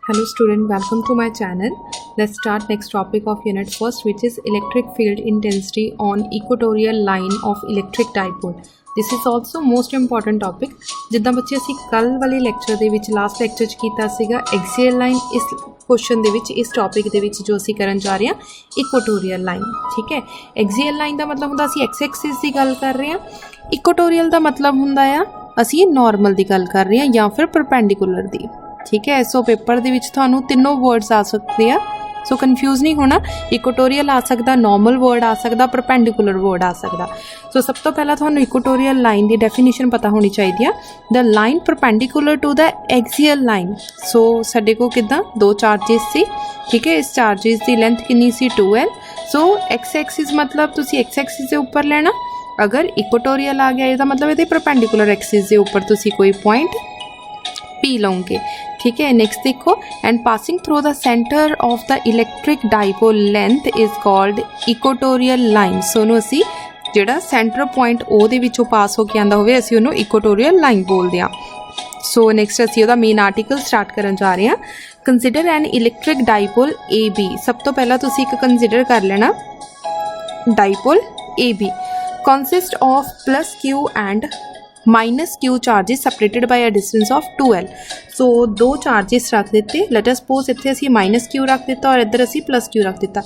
Hello student, welcome to my channel. Let's start next topic of unit first, which is electric field intensity on equatorial line of electric dipole. This is also most important topic. जिद्दां बच्चे असीं कल वाले lecture दे विच last lecture च कीता सीगा axial line, इस question दे विच इस topic दे विच जो असीं करन जा रहे हां इक्वाटोरियल लाइन। ठीक है, एक्सियल लाइन दा मतलब हुंदा असीं एक्स एक्सिस दी गल कर रहे हां, इक्वाटोरियल दा मतलब हुंदा आ असीं नॉर्मल दी गल कर रहे हां या फिर परपेंडिकुलर दी। ठीक है, सो पेपर दे विच तुहानूं तीनों वर्ड्स आ सकते हैं, सो कन्फ्यूज़ नहीं होना। इक्वाटोरियल आ सकता, नॉर्मल वर्ड आ सकता, परपेंडिकुलर वर्ड आ सकता। सो सब तो पहला तुहानूं इक्वाटोरियल लाइन की डेफिनेशन पता होनी चाहिए। The line perpendicular to the axial line. So साडे को किद्दां दो चार्जिस सी, ठीक है, इस चार्जिस की लेंथ कितनी सी 2L। सो एक्स एक्सिस मतलब तुसीं एक्स एक्सिस के उपर लेना, अगर इक्वाटोरियल आ गया इसका मतलब ये परपेंडिकुलर एक्सिस के उपर तुसीं कोई पॉइंट पी लोगे। ठीक है, नेक्स्ट देखो, and passing through the centre of the electric dipole length is called equatorial line. So ਉਹਨੂੰ ਅਸੀਂ ਜਿਹੜਾ सेंटर पॉइंट ਉਹਦੇ ਵਿੱਚੋਂ ਪਾਸ ਹੋ ਕੇ ਆਂਦਾ ਹੋਵੇ ਅਸੀਂ ਉਹਨੂੰ ਇਕੁਆਟੋਰੀਅਲ ਲਾਈਨ ਬੋਲਦੇ ਹਾਂ। ਸੋ ਨੈਕਸਟ ਅਸੀਂ ਉਹਦਾ ਮੇਨ ਆਰਟੀਕਲ ਸਟਾਰਟ ਕਰਨ ਜਾ ਰਹੇ ਹਾਂ। Consider an electric dipole AB। ਸਭ ਤੋਂ ਪਹਿਲਾਂ ਤੁਸੀਂ ਇੱਕ ਕੰਸੀਡਰ ਕਰ ਲੈਣਾ dipole AB consist of plus Q and minus Q charges separated by a distance of 2L। So दो चार्जिस रख दिते, लेट अस सपोज इत्थे असी माइनस Q रख दिता और इधर असी प्लस Q रख दिता।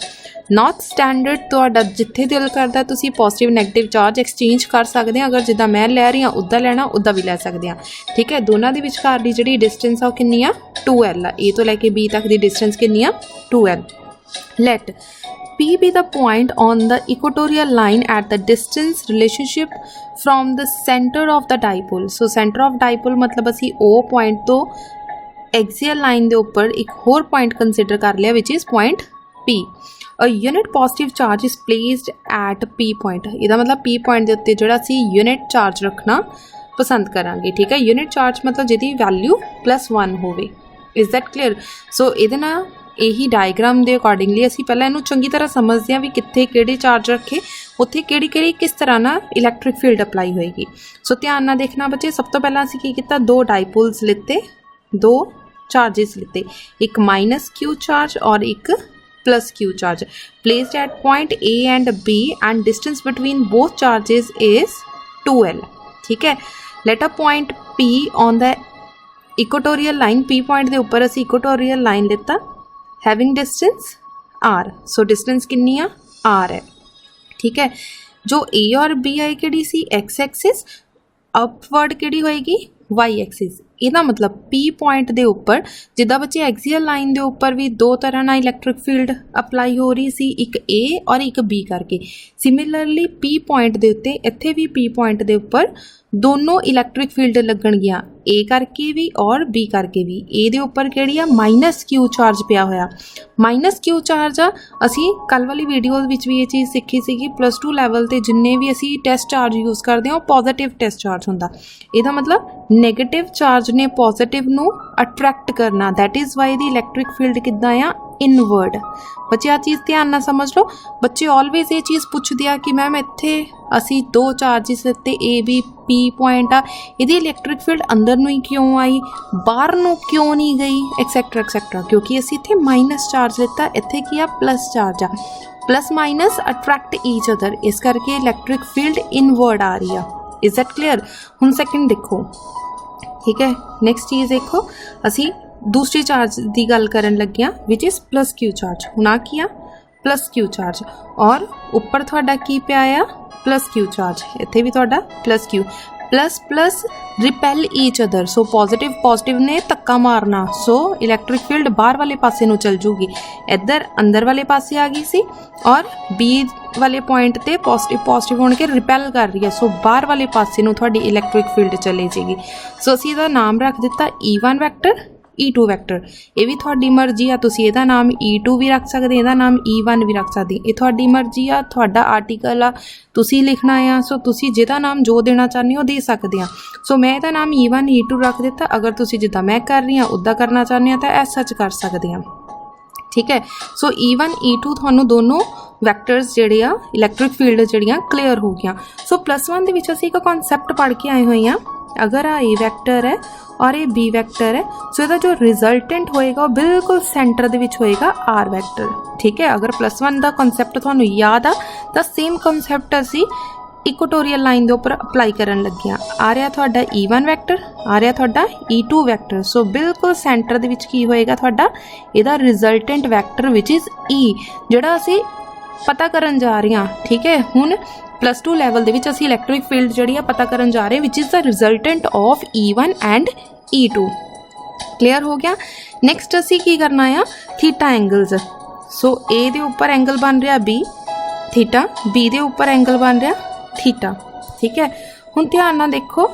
नॉट स्टैंडर्ड तुहाडा जिथे दिल करदा तुसी पॉजिटिव नैगेटिव चार्ज एक्सचेंज कर सकते हैं, अगर जिद्दां मैं लै रही हाँ उदा लेना उदा भी लै सकते हैं। ठीक है, दोनों के विचकार दी जिहड़ी डिस्टेंस आ वो कितनी आ 2L आ, ए तो लैके B तक की डिस्टेंस कितनी आ 2L। Let P be the point on the equatorial line at the distance relationship from the center of the dipole। So center of dipole मतलब असी O point तो axial line दे ऊपर एक होर point consider कर लिया which is point P। A unit positive charge is placed at P point। इहदा मतलब P point दे उत्ते जिहड़ा असी unit charge रखना पसंद करांगे। ठीक है, unit charge मतलब जिहदी वैल्यू +1 होवे। Is that clear? So इहदे नाल यही डायग्राम के अकॉर्डिंगली असी पहले इनू चंगी तरह समझते हैं भी कित्थे किहड़े चार्ज रखे, उत्थे किहड़ी किहड़ी किस तरह ना इलैक्ट्रिक फील्ड अप्लाई होएगी। सो ध्यान नाल देखना बच्चे, सब तो पहला असी की कीता दो डाइपोल्स लिते, दो चार्जिस लिते, एक माइनस Q चार्ज और एक plus Q charge, placed at point A and B and distance between both charges is 2L। ठीक है, let a point P on the equatorial line, P point के उपर असी equatorial line लिता having distance R। So distance कितनी आ R है। ठीक है, जो A और B आई किहड़ी सी एक्स एक्सिस, अपवर्ड किहड़ी होएगी वाई एक्सिस। ਇਹਦਾ मतलब P पॉइंट के उपर जिदा बच्चे एक्सियल लाइन के उपर भी दो तरह ना इलैक्ट्रिक फील्ड अप्लाई हो रही सी, एक A और एक B करके। सिमिलरली P पॉइंट के उत्ते इत्थे भी P पॉइंट के उपर दोनों इलैक्ट्रिक फील्ड लगणगियां, A करके भी और B करके भी। A दे उपर किहड़ी आ माइनस Q चार्ज पिया होया, माइनस Q चार्ज आ। असी कल वाली वीडियो विच भी ये चीज़ सीखी सीगी, +2 लैवल ते जिन्ने भी असी टेस्ट चार्ज यूज़ करते हैं पॉजिटिव टेस्ट चार्ज हुंदा। इहदा मतलब नैगेटिव चार्ज ने पॉजिटिव नू अट्रैक्ट करना, that is why the electric field किद्दां आ इनवर्ड। बच्चे आ चीज़ ध्यान नाल समझ लो। बच्चे ऑलवेज ये चीज़ पुछदे आ कि मैम इत्थे असी दो चार्जिस लिते A B P पॉइंट आ, इहदी इलैक्ट्रिक फील्ड अंदर नूं ही क्यों आई, बाहर नूं क्यों नहीं गई, एक्सैक्ट्रा एक्सैक्ट्रा, क्योंकि असी इत्थे माइनस चार्ज लिता, इत्थे की आ प्लस चार्ज आ। Plus minus attract each other, इस करके इलैक्ट्रिक फील्ड इनवर्ड आ रही है। Is that clear? हुण सैकेंड देखो। ठीक है, नेक्स्ट चीज़ देखो, असी दूसरी चार्ज की गल करन लगे हां which is plus Q charge. हुण आ की आ प्लस Q चार्ज और उपर तुहाडा की पिया आ प्लस Q चार्ज, इत्थे भी तुहाडा plus Q, plus plus repel each other. So positive positive ने धक्का मारना, सो इलैक्ट्रिक फील्ड बाहर वाले पासे नूं चल जूगी, इधर अंदर वाले पासे आ गई सी और B वाले पॉइंट ते पॉजिटिव पॉजिटिव होने के रिपैल कर रही है, सो बाहर वाले पासे नूं तुहाडी इलैक्ट्रिक फील्ड चले जाएगी। सो असीं इहदा नाम रख दिता E1 वैक्टर E2 वैक्टर। ये भी थोड़ी मर्जी आ, तुसीं इहदा नाम E2 भी रख सकते, इहदा नाम E1 भी रख सकते, ये थोड़ी मर्जी आ, थोड़ा आर्टिकल आ, तुसीं लिखना आ। सो तुसीं जिहदा नाम जो देना चाहते हो दे सकते हैं। सो मैं इहदा नाम E1 E2 रख दिता, अगर तुसीं जिद्दां मैं कर रही हाँ उदा करना चाहते हैं तो एज सच कर सकते हैं। ठीक है, सो E1 E2 तुहानूं दोनों वैक्टर्स जिहड़े आ इलैक्ट्रिक फील्ड जिहड़ियां क्लीयर हो गया। सो +1 दे विच असीं एक कॉन्सैप्ट पढ़ के आए हुए हैं अगर आ ए वैक्टर है और ये बी वैक्टर है, सो इसका जो रिजल्टेंट होएगा वो बिल्कुल सेंटर दे विच होएगा आर वैक्टर। ठीक है, अगर +1 का कॉन्सैप्ट तुहानूं याद आ तो सेम कॉन्सैप्ट असी इक्वेटोरियल लाइन के उपर अप्लाई करन लगे आ रहा तुहाडा E1 वैक्टर, आ रहा तुहाडा E2 वैक्टर। सो बिल्कुल सेंटर दे विच की होएगा तुहाडा इहदा resultant vector which is E, जिहड़ा असी पता करन जा रहे हैं। ठीक है, हुण +2 लैवल दे विच असी इलैक्ट्रिक फील्ड जिहड़ी आ पता करन जा रहे हैं which is the resultant of E1 and E2। Clear हो गया। नैक्सट असी की करना है थीटा एंगल्स। सो ए दे उपर एंगल बन रहा B थीटा, बी दे उपर एंगल बन रहा थीटा। ठीक है, हुण ध्यान नाल देखो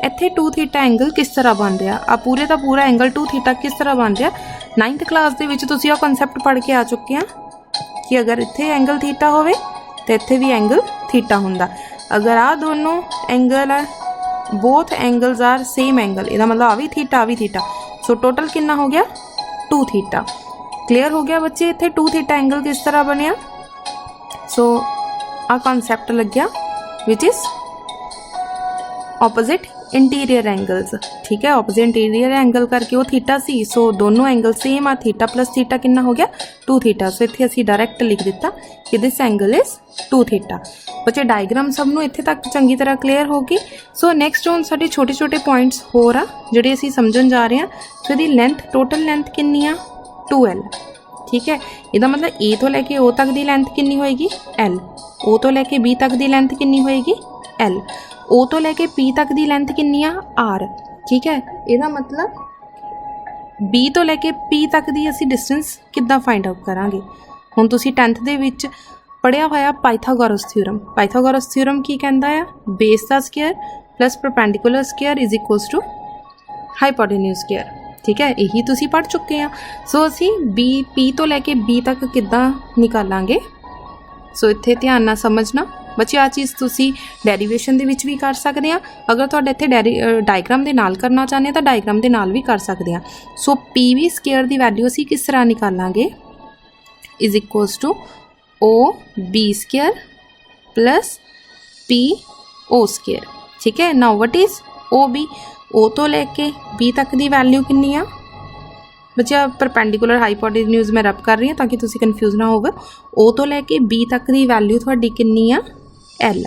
इत्थे 2 थीटा एंगल किस तरह बन रहा, आ पूरे का पूरा एंगल 2 थीटा किस तरह बन रहा। 9th क्लास दे विच तुसीं आ कॉन्सैप्ट पढ़ के आ चुके हैं कि अगर इत्थे एंगल थीटा होवे तो इत्थे भी एंगल थीटा हुंदा। अगर आ दोनों एंगल है, both angles are same angle, इसदा मतलब आ भी थीटा आ भी थीटा, सो टोटल कितना हो गया 2 थीटा। क्लीयर हो गया बच्चे, इत्थे 2 थीटा एंगल किस तरह बनया। सो आ कॉन्सैप्ट लग्या which is opposite interior angles. ठीक है, ऑपोजिट इंटीरियर एंगल करके वो थीटा सी, सो दोनों एंगल सेम आ, थीटा प्लस थीटा कितना हो गया 2 थीटा। सो इत्थे असी डायरैक्ट लिख दिता कि दिस एंगल इज़ 2 थीटा। बच्चे डायग्राम सब नूं इत्थे तक चंगी तरह क्लीयर होगी। सो नैक्सट हुण साडे छोटे छोटे पॉइंट्स होर आ जिहड़े असी समझण जा रहे हैं। सो इहदी लेंथ टोटल लेंथ कितनी आ 2L। ठीक है, इसदा मतलब ए तो लैके ओ तक दी लेंथ कितनी होएगी L, ओ तो लैके बी तक दी लेंथ कितनी होएगी L, ओ तो लैके पी तक दी लेंथ कितनी आ R। ठीक है, इसदा मतलब बी तो लैके पी तक दी असी डिस्टेंस किद्दां फाइंड आउट करांगे। हुण तुसीं 10th दे विच पढ़िया होया पाइथागोरस थ्योरम। पाइथागोरस थ्योरम की कहंदा है, बेस दा square plus perpendicular square is equals to hypotenuse square. ठीक है, यही तुसीं पढ़ चुके हैं। सो असी बी पी तो लैके बी तक किद्दां निकालांगे। सो इत्थे ध्यान नाल समझना बच्चे, आ चीज़ तुसी डेरीवेशन दे विच भी कर सकते हैं। अगर तुहाडे इत्थे डायग्राम दे नाल करना चाहते हैं तो डायग्राम दे नाल भी कर सकते हैं। सो PV स्क्वायर दी वैल्यू असी किस तरह निकालांगे, is equals to OB square plus PO square. ठीक है, now what is OB, O तो लेके B तक दी वैल्यू कितनी आ बच्चा, परपेंडिकुलर हाइपोटेन्यूज मैं रब कर रही हूँ ताकि तुसी कन्फ्यूज ना होवे। O तो लेके B तक दी वैल्यू तुहाडी कितनी आ L।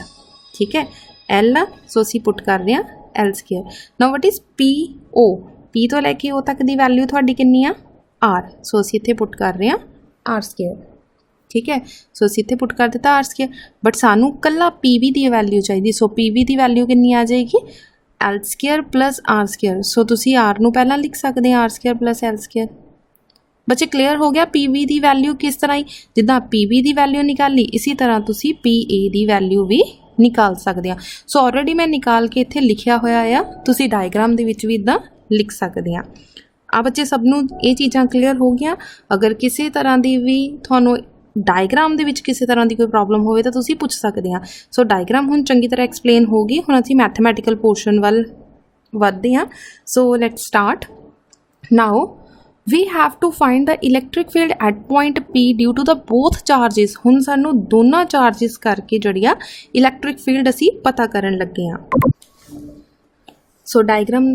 ठीक है, L, सो असी पुट कर रहे हैं L square. Now what is PO, P तो लेके O तक दी वैल्यू तुहाडी कितनी आ R, सो असी इत्थे पुट कर रहे हैं R स्क्वायर। ठीक है, सो असी इत्थे पुट कर दिता R स्क्वायर, बट सानू कल्ला PV दी वैल्यू चाहिए। सो PV दी वैल्यू कितनी आ जाएगी L square plus R square. So तुसी R नू पहला लिख सकते हैं R square plus L square. बच्चे क्लीयर हो गया। PV दी वैल्यू किस तरह ही जिद्दां PV दी वैल्यू निकाली इसी तरह तुसी PA दी वैल्यू भी निकाल सकते हैं। सो ऑलरेडी मैं निकाल के इत्थे लिखिया होया आ, तुसी डायग्राम दे विच भी इदां लिख सकते हैं। आ बच्चे सबनों ये चीज़ां क्लीयर हो गया। अगर किसी तरह की भी तुहानूं डायग्राम दे विच किसी तरह की कोई प्रॉब्लम होवे तो तुसी पुछ सकते हैं। सो डायग्राम हुण चंगी तरह एक्सप्लेन हो गई। हुण असीं मैथमैटिकल पोर्शन वल वधदे हां। So let's start now. We have to find the electric field at point P due to the both charges. हुण सानूं दोनों चार्जिस करके जिहड़ी आ इलैक्ट्रिक फील्ड असीं पता करन लगे हां। सो डायग्राम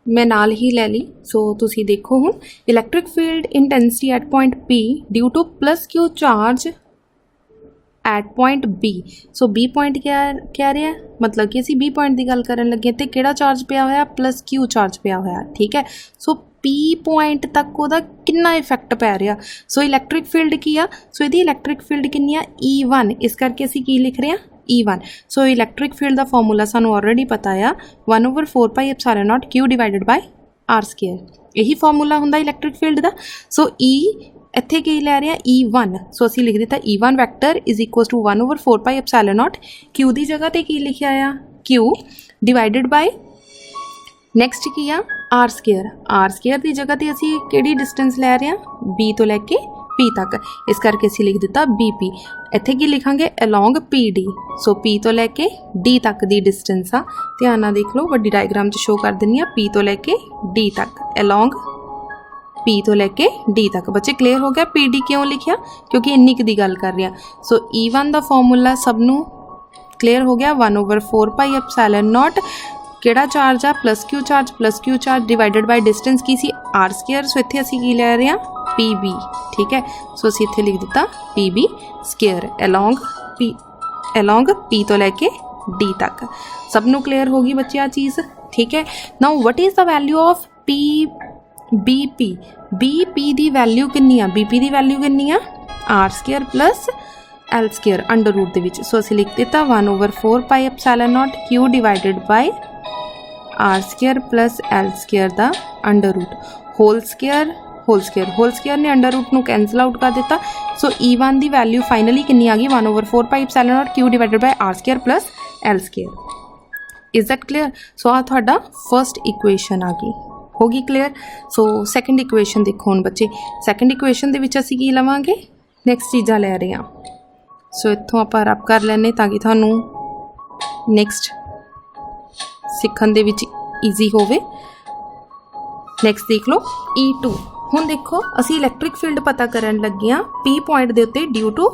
मैं नाल ही ले ली। सो तुसी देखो हुण electric field intensity at point P due two plus Q charge at point B। So B point क्या रहा है, मतलब कि असी B पॉइंट की गल करन लगे तो किहड़ा चार्ज पिया होया प्लस Q चार्ज पिया होया। ठीक है, सो P पॉइंट तक उहदा कितना इफैक्ट पै रहा। सो इलैक्ट्रिक फील्ड की आ, सो इहदी इलैक्ट्रिक फील्ड कितनी आ E1, इस करके असी की लिख रहे हैं E1। सो इलैक्ट्रिक फील्ड का फॉर्मूला सानू ऑलरेडी पता है 1/4πε0 Q divided by R square. यही फॉर्मूला हुंदा इलैक्ट्रिक फील्ड का। सो E इत्थे की लै रहे हैं E1, सो असी लिख दिता E1 vector is equal to 1/4πε0 Q की जगह पर की लिखा आ Q डिवाइडेड बाय नैक्सट की आ R स्क्वायर। R स्क्वायर की जगह पर असी किहड़ी डिस्टेंस लै रहे हैं B तो लैके P तक, इस करके असी लिख दिता BP। इत्थे की लिखांगे अलोंग PD। सो P तो लैके D तक की डिस्टेंस आ, ध्यान नाल देख लो वड्डी डायग्राम च शो कर दिंदी आ P तो लैके D तक, अलोंग P तो लैके D तक। बच्चे क्लीयर हो गया। PD क्यों लिखिया क्योंकि इन्नी क दी गल कर रहे हैं। सो E1 का फॉर्मूला सबनों क्लीयर हो गया 1/4πε0 ਕਿਹੜਾ ਚਾਰਜ ਆ plus Q charge divided by distance की सी आर स्केयर। सो इत्थे असीं की लै रहे हैं पी बी, ठीक है। सो असीं इत्थे लिख दिता P B square along P तो लैके डी तक। सब नूं क्लीयर होगी बच्चे आ चीज़, ठीक है। Now what is the value of P B P. B P दी वैल्यू कितनी आ, बी पी दी वैल्यू कितनी आ R square plus L square under root दे विच। सो असीं लिख दिता 1/4 pi epsilon naught Q divided by R square plus L square दा अंडर रूट होल स्केयर ने अंडर रूट नूं कैंसल आउट कर दिता। सो E1 दी वैल्यू फाइनली कितनी आ गई 1/4 pi epsilon naught Q divided by R square plus L square. Is that clear. So आ तुहाडा फर्स्ट इक्वेशन आ गई, होगी क्लीयर। सो सैकेंड इक्वेशन देखो हुण बच्चे, सैकेंड इक्वेशन दे विच असीं की लवांगे, नैक्सट चीज़ां लै रहे हां। सो इत्थों आपां रब कर लैने ताकि तुहानूं नैक्सट सीखण दे विच ईजी होवे। नैक्सट देख लो E2। हुण देखो असीं इलैक्ट्रिक फील्ड पता करन लगे हां P पॉइंट दे उत्ते due to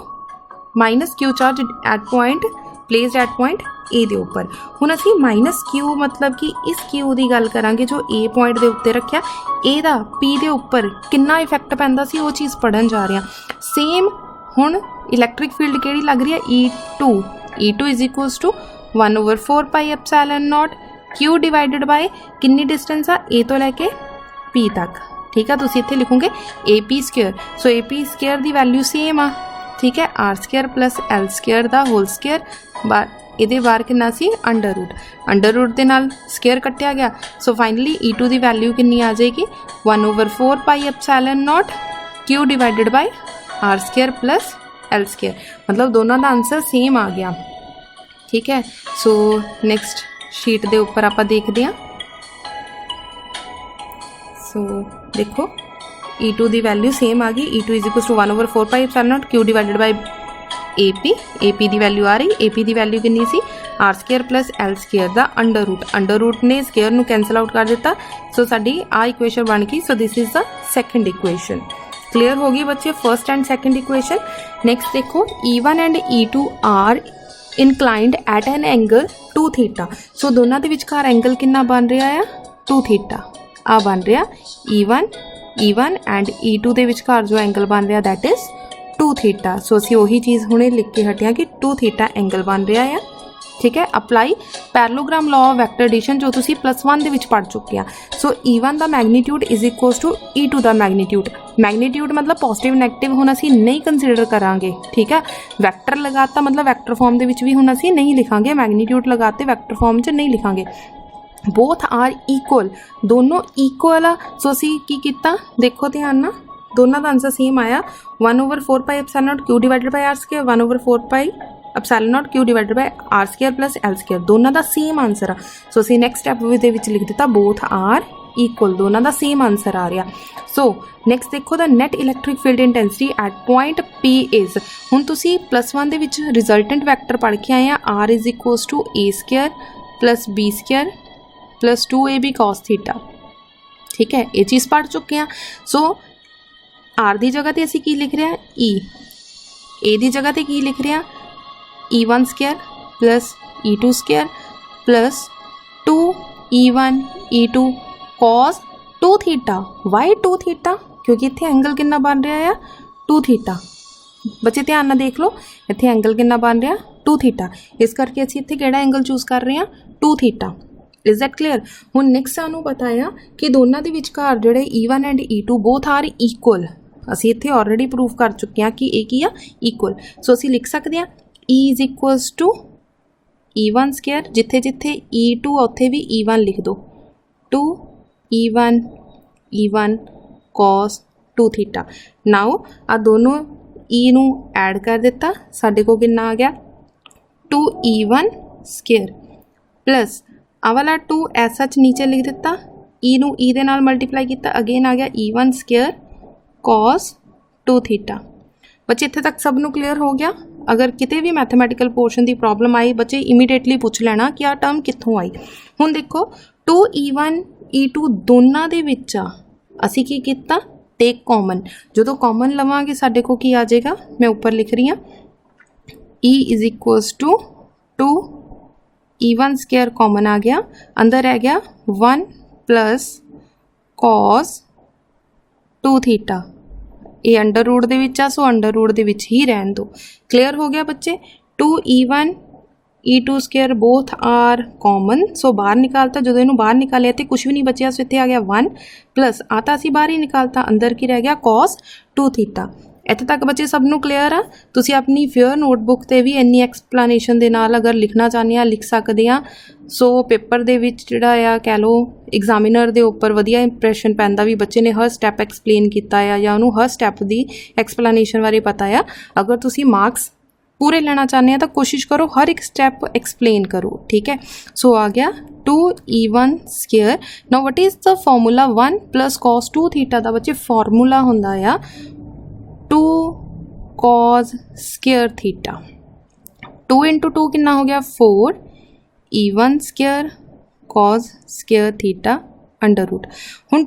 minus q charge at point placed at point A दे उपर। हुण असीं माइनस क्यू मतलब कि इस क्यू की गल करांगे जो ए पॉइंट दे उत्ते रखिया, ए दा पी दे उपर कितना इफैक्ट पैंदा सी वो चीज़ पढ़न जा रहे हैं। सेम हुण इलैक्ट्रिक फील्ड किहड़ी लग रही है E2 is equals to 1/4 pi epsilon naught Q divided by कितनी डिस्टेंस आ ए तो लैके पी तक, ठीक है। तुसीं इत्थे लिखोगे A P square. So A P square की वैल्यू सेम आ, ठीक है, R square plus L square दा होल स्केयर इहदे बाहर कितना सी अंडर रूट दे नाल स्केयर कट्टिया गया। सो फाइनली E2 की वैल्यू कितनी आ जाएगी 1/4 pi epsilon naught Q divided by R square plus L square, मतलब दोनों का आंसर सेम आ गया, ठीक है। सो नैक्सट शीट के उपर आप देखते हैं। सो देखो E2 की वैल्यू सेम आ गई, E2 is equals to 1/4 pi epsilon naught Q divided by A P की वैल्यू आ रही, ए पी की वैल्यू कितनी सी R square plus L square का अंडर रूट ने स्केयर नूं कैंसल आउट कर दिता। सो साडी आ इक्वेशन बन गई। So this is the second equation. Clear होगी बच्चे first and second equation. Next देखो E1 and E2 are inclined at an angle 2 theta. सो दोनों के विचकार एंगल कितना बन रहा है 2 थीटा। आ बन रहा E1 एंड E2 के विचकार जो एंगल बन रहा दैट इज 2 थीटा। सो असी वही चीज़ हुणे लिख के हटे कि 2 थीटा एंगल बन रहा है, ठीक है। Apply parallelogram law of vector addition जो तुसी +1 दे विच पढ़ चुके हैं। सो E1 का magnitude is equals to E2 का मैग्नीट्यूड मतलब पॉजिटिव नैगेटिव हुण असी नहीं कंसीडर करांगे, ठीक है। वैक्टर लगाता मतलब वैक्टर फॉर्म दे विच भी हुण असी नहीं लिखांगे, मैग्नीट्यूड लगाते वैक्टर फॉर्म च नहीं लिखांगे। बोथ आर इक्वल, दोनों इक्वल आ। सो असी की कीता देखो ध्यान ना, दोनों का आंसर सेम आया 1/4 pi epsilon naught Q divided by R square 1/4 pi epsilon naught Q divided by R square plus L square, दोनों का सेम आंसर आ। सो असी नैक्सट स्टैप दे विच लिख दिता बोथ आर इक्वल, दोनों का सेम आंसर आ रहा। सो नैक्सट देखो the net electric field intensity at point P is. हुण तुसी +1 दे विच रिजल्टेंट वैक्टर पढ़ के आए हैं R is equals to A square plus B square plus 2ab cos theta, ठीक है। ये चीज़ पढ़ चुके हैं। सो आर की जगह पर असी की लिख रहे हैं ए की जगह पर की लिख रहे हैं E1 square plus E2 square plus 2E1 E2 cos 2 theta. Why 2 theta? क्योंकि इत्थे एंगल कितना बन रहा है 2 थीटा। बच्चे ध्यान ना देख लो, इत्थे एंगल कितना बन रहा 2 थीटा, इस करके असी इत्थे किहड़ा एंगल चूज कर रहे हैं 2 थीटा। Is that clear. हुण नैक्सट सानू बताया कि दोनों के विचकार जिहड़े E1 and E2 both are equal. असी इत्थे ऑलरेडी प्रूफ कर चुके हैं कि एक ही आ इक्वल। सो असी लिख सकते हैं E is equals to E1 square, जिथे जिथे E2 उत्थे भी E1 लिख दो, 2E1 cos 2 थीटा। नाउ आ दोनों E नू ऐड कर दिता, साडे को कितना आ गया 2E1 स्केयर प्लस आ वाला 2 एस सच नीचे लिख दिता, E नू E दे नाल मल्टीप्लाई किया, अगेन आ गया E1 स्केयर cos 2 थीटा। बच्चे इत्थे तक सब नू क्लीयर हो गया। अगर किते भी मैथमैटिकल पोर्शन की प्रॉब्लम आई बच्चे इमीडिएटली पूछ लेना कि आ टर्म कित्थों आई। हुण देखो 2E1 E2 दोनों दे विच आ, असी की कीता टेक कॉमन, जो कॉमन लवांगे साडे को की आ जाएगा, मैं ऊपर लिख रही हूँ E is equals to 2 E1 square common आ गया, अंदर रह गया 1 प्लस cos 2 थीटा। ये अंडर रूट दे विच आ, सो अंडर रूट दे विच ही रहन दो। क्लीयर हो गया बच्चे। 2E1 E2 square both are common, so बाहर निकालता। जो इनू बाहर निकालिया तो कुछ भी नहीं बचिया, सो इत्थे आ गया 1 प्लस आता असी बाहर ही निकालता, अंदर की रह गया cos 2 थीटा। इत्थे तक बच्चे सब नू क्लीयर आ। तुसी अपनी फेयर नोटबुक ते भी इन्नी एक्सप्लेनेशन दे नाल अगर लिखना चाहते हैं लिख सकते हैं। सो पेपर दे विच जिहड़ा आ कह लो एग्जामिनर दे उपर वधिया इंप्रैशन पैंदा भी बच्चे ने हर स्टैप एक्सप्लेन किया है या उन्होंने हर स्टैप की एक्सप्लेनेशन बारे पता है। अगर तुसी मार्क्स पूरे लेना चाहते हैं तो कोशिश करो हर एक स्टैप एक्सप्लेन करो, ठीक है। सो आ गया 2E1 square. Now what is the formula 1 plus cos 2 theta का बच्चे फॉर्मूला होंदा आ 2 cos स्क्वायर थीटा। 2 इंटू 2 कितना हो गया 4 E1 square cos square theta under root. हुण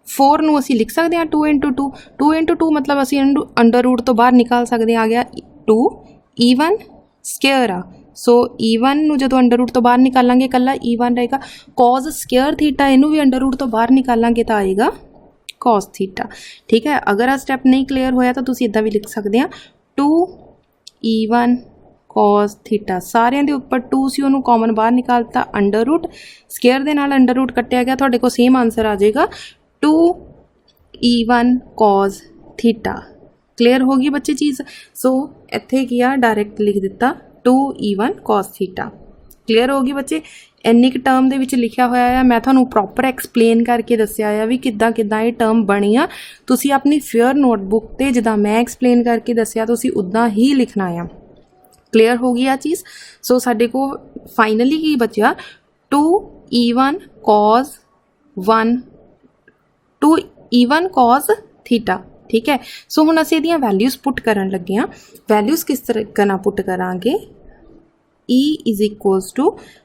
4 नूं असीं लिख सकते हैं 2 इंटू 2। 2 इंटू 2 मतलब असीं अंडर रूट तो बाहर निकाल सकते हैं। आ गया 2 E1 स्क्वायर आ, सो E1 नूं जदों अंडर रूट तो बाहर निकालांगे कल्ला E1 रहेगा। cos स्क्वायर थीटा इनू भी अंडर रूट तो बाहर निकालांगे तो आएगा cos थीटा, ठीक है। अगर आ स्टैप नहीं क्लीयर होया तो तुसीं इदां भी लिख सकते हैं 2E1 cos थीटा। सारिਆਂ ਦੇ ਉੱਪਰ 2 ਸੀ ਉਹਨੂੰ ਕਾਮਨ ਬਾਹਰ ਨਿਕਾਲਤਾ, ਅੰਡਰ रूट स्क्वायर ਦੇ ਨਾਲ ਅੰਡਰ रूट ਕੱਟਿਆ ਗਿਆ, ਤੁਹਾਡੇ ਕੋਲ ਸੇਮ ਆਨਸਰ ਆ ਜਾਏਗਾ 2E1 cos थीटा। क्लीयर होगी बच्चे चीज़। सो इत्थे किया डायरैक्ट लिख दिता 2E1 cos थीटा। क्लीयर होगी बच्चे। इन्नी क टर्म दे विच लिखिया होया है, मैं तुहानू प्रॉपर एक्सप्लेन करके दस्सिया है भी किद्दां किद्दां ये टर्म बनी आ। तुसी अपनी फेयर नोटबुक ते जिद्दां मैं एक्सप्लेन करके दस्सिया तुसी उद्दां ही लिखना है। क्लीयर हो गई आ चीज़। सो साडे को फाइनली की बचिया 2E1 cos 2E1 cos theta, ठीक है। सो हुण असीं इहदियां वैल्यूज़ पुट करन लगे हां। वैल्यूज़ किस तरीके नाल पुट करांगे, E इज इक्वल्स टू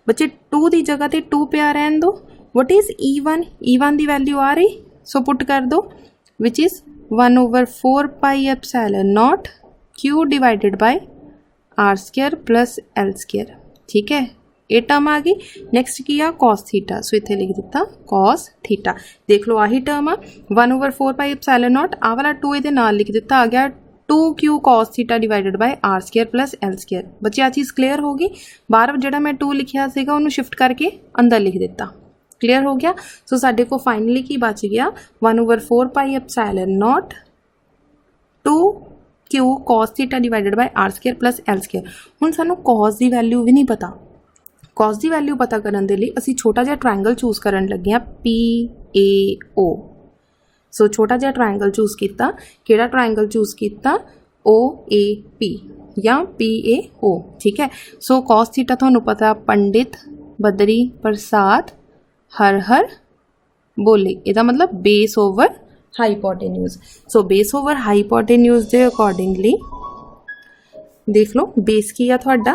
बच्चे 2 की जगह ते 2 पिया रहन दो। वट इज़ E1, E1 की वैल्यू आ रही, सो पुट कर दो which is 1/4 pi epsilon not Q divided by R square plus L square, ठीक है। ये टर्म आ गई। नैक्सट की आ cos थीटा, सो इत्थे लिख दिता cos थीटा। देख लो आही टर्म आ 1/4 पाई एप्सिलॉन नॉट, आ वाला 2 ये नाल लिख दिता, आ गया 2Q cos theta divided by R square plus L square. बच्चे आ चीज़ क्लीयर होगी। बाहर जिहड़ा मैं 2 लिखिया सीगा उन्होंने शिफ्ट करके अंदर लिख दिता। क्लीयर हो गया। सो साडे को फाइनली की बच गया 1/4 pi epsilon naught 2Q cos theta divided by R square plus L square. हुण सानू cos की वैल्यू भी नहीं पता। cos की वैल्यू पता करने के लिए असी छोटा जिहा ट्रायंगल चूज करन लगे हैं PAO। सो छोटा जिहा ट्रायंगल चूज किया। किहड़ा ट्रायंगल चूज किया, OAP या PAO, ठीक है। सो cos थीटा तुहानू पता पंडित बद्री प्रसाद हर हर बोले, इहदा मतलब base over hypotenuse. So base over hypotenuse के अकॉर्डिंगली देख लो बेस की आ तुहाडा,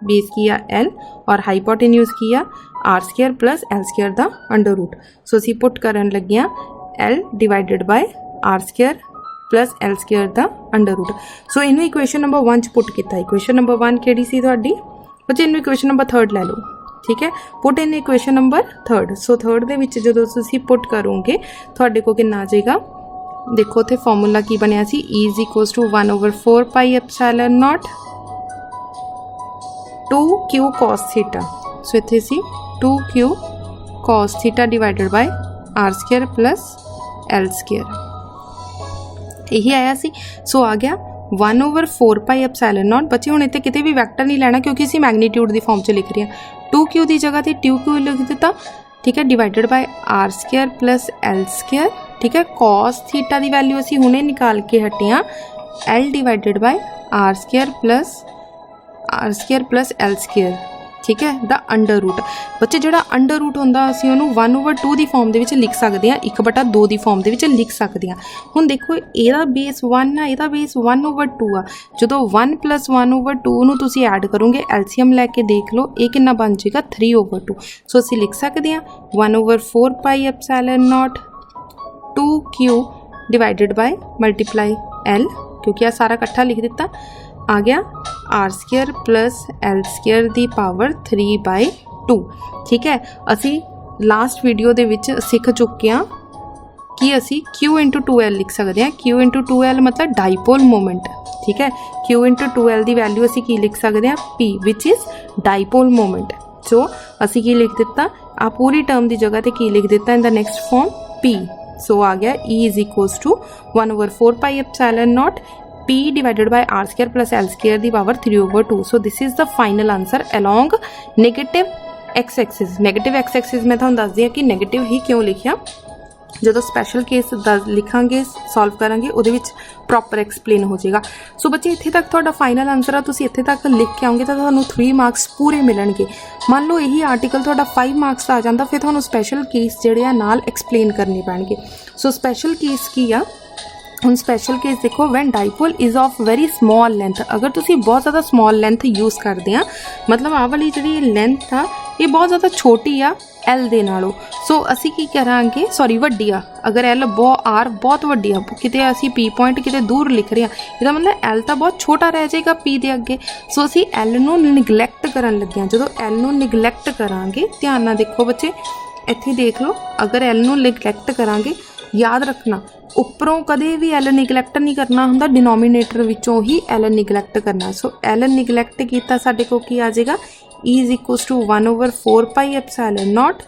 बेस किया L और हाईपोटेन्यूज किया R square plus L square का अंडर रूट। सो असी पुट करन लगे हैं L divided by R square plus L square का अंडर रूट। सो इनू इक्वेशन नंबर 1 च पुट किया। इक्वेशन नंबर 1 किहड़ी सी तुहाडी बच्चे, इनू इक्वेशन नंबर 3 ले लो, ठीक है। Put in equation number 3। सो 3 दे विच जदों तुसीं पुट करोगे तुहाडे को कितना आ जाएगा, देखो उत्थे फॉर्मूला की बनिया सी E is equals to 1/4 pi epsilon naught 2Q cos theta. So इत्थे सी 2Q cos theta divided by R square plus L square, यही आया सी। सो आ गया 1/4 पाई एप्सिलॉन नॉट। बच्चे हुण इत्थे किते भी वैक्टर नहीं लेना क्योंकि असीं मैग्नीट्यूड की फॉर्म च लिख रहे हैं। 2Q की जगह ते 2Q लिख दिता, ठीक है, divided by R square plus L square, ठीक है। cos थीटा की वैल्यू असीं हुणे निकाल के हटे हाँ, L divided by R square plus L square, ठीक है, द अंडर रूट। बच्चे जिहड़ा अंडर रूट होंदा असीं उहनूं 1/2 की फॉर्म दे विच लिख सकते हैं, 1/2 की फॉर्म दे विच लिख सकते हैं। हुण देखो इहदा बेस 1 आ, इहदा बेस 1/2 आ। जदों 1 + 1/2 नूं तुसीं ऐड करोगे एलसीएम लैके देख लो ये कितना बन जाएगा 3/2। सो असीं लिख सकते हैं 1/4 pi epsilon naught 2Q divided by multiply L, क्योंकि आ सारा इकट्ठा लिख दिता। आ गया R square plus L square दी पावर 3/2। ठीक है, असी लास्ट वीडियो दे विच सीख चुके हैं कि असी Q इंटू 2L लिख सकते हैं। Q इंटू 2L मतलब डाइपोल मोमेंट। ठीक है, Q इंटू 2L की वैल्यू असी की लिख सकते हैं P which is dipole moment. So असी की लिख दिता आ पूरी टर्म की जगह ते की लिख दिता in the next form P। So आ गया E is equals to 1/4 pi epsilon naught P divided by R square plus L square दी power 3/2। So this is the final answer along negative X axis. Negative X axis मैं तुहानूं दस दी कि negative ही क्यों लिखिया, जो स्पैशल केस लिखांगे सॉल्व करांगे उहदे विच प्रॉपर एक्सप्लेन हो जाएगा। सो बच्चे इत्थे तक तुहाडा फाइनल आंसर आ, तुसीं इत्थे तक लिख के आओगे तो तुहानूं 3 मार्क्स पूरे मिलणगे। मान लो यही आर्टिकल तुहाडा 5 मार्क्स का आ जांदा, फिर तुहानूं स्पैशल केस जिहड़े आ नाल एक्सप्लेन करने पैणगे। सो स्पैशल केस की आ, हम स्पैशल केस देखो, when dipole is of very small length. अगर तुसी बहुत ज़्यादा स्मॉल लेंथ यूज़ करते हैं, मतलब आ वाली जी लेंथ आ ये बहुत ज़्यादा छोटी आ एल दे नालों। सो असी की करांगे, सॉरी वड्डी आ, अगर एल आर बहुत वड्डी आ, किते असी पी पॉइंट किते दूर लिख रहे हैं, इसदा मतलब एल तो बहुत छोटा रह जाएगा पी दे अगे। सो असी एल नूं निगलैक्ट करन लगे, जो एल नूं निगलैक्ट करांगे, ध्यान नाल देखो बच्चे इत्थे देख लो, अगर एल नूं निगलैक्ट करांगे, याद रखना उपरों कदे भी एल निगलैक्ट नहीं करना हुंदा, डिनोमीनेटर विचों ही एल निगलैक्ट करना। सो एल निगलैक्ट किया साडे को की आ जाएगा E is equals to 1/4 pi epsilon naught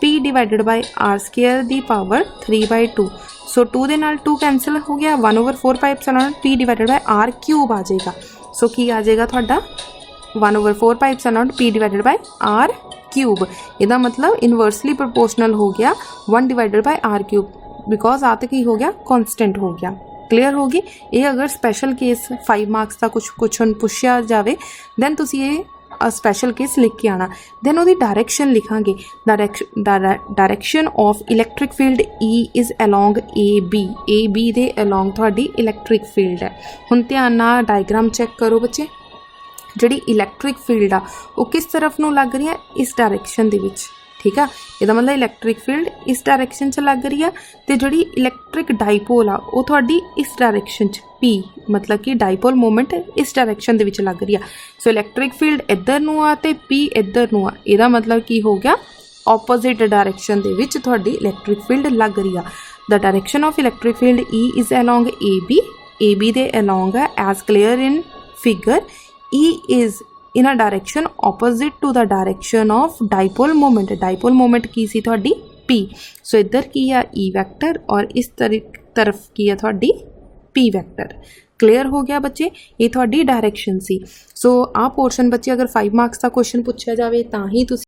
P divided by R square दी पावर 3/2। सो 2 दे नाल 2 कैंसल हो गया, 1/4 pi epsilon P divided by R cube आ जाएगा। सो की आ जाएगा तुहाडा 1/4 pi epsilon P divided by R cube. इहदा मतलब इनवर्सली प्रोपोर्शनल हो गया 1 divided by R cube, because आ तो की हो गया कॉन्सटेंट हो गया। क्लीयर होगी ये। अगर स्पैशल केस 5 मार्क्स का कुछ क्वेश्चन पूछा जाए दैन तुसी ये स्पैशल केस लिख के आना। दैन उसकी डायरैक्शन लिखांगे, direction of electric field E is along A B दे अलोंग तुहाडी इलैक्ट्रिक फील्ड है। हुण ध्यान नाल डायग्राम चैक करो बच्चे, जिहड़ी इलैक्ट्रिक फील्ड आ वो किस तरफ नूं लग रही है, इस डायरैक्शन दे विच। ठीक है, इसदा मतलब इलैक्ट्रिक फील्ड इस डायरैक्शन च लग रही है, तो जिहड़ी इलैक्ट्रिक डाइपोल आ वो तुहाडी इस डायरैक्शन च P, मतलब कि डाइपोल मोमेंट इस डायरैक्शन दे विच लग रही है। सो इलैक्ट्रिक फील्ड इधर नूं आ ते P इधर नूं आ, इहदा मतलब की हो गया ऑपोजिट डायरैक्शन दे विच तुहाडी इलैक्ट्रिक फील्ड लग रही है। The direction of electric field E is along A B दे अलोंग है as clear in figure. E इज़ in a direction opposite to the direction of dipole moment। dipole moment की सी थोड़ी P। सो इधर की है E वैक्टर और इस तरफ की है थोड़ी P वैक्टर। क्लियर हो गया बच्चे, ये थोड़ी डायरैक्शन सी। सो आ पोर्शन बच्चे अगर 5 मार्क्स का क्वेश्चन पूछा जाए तो ही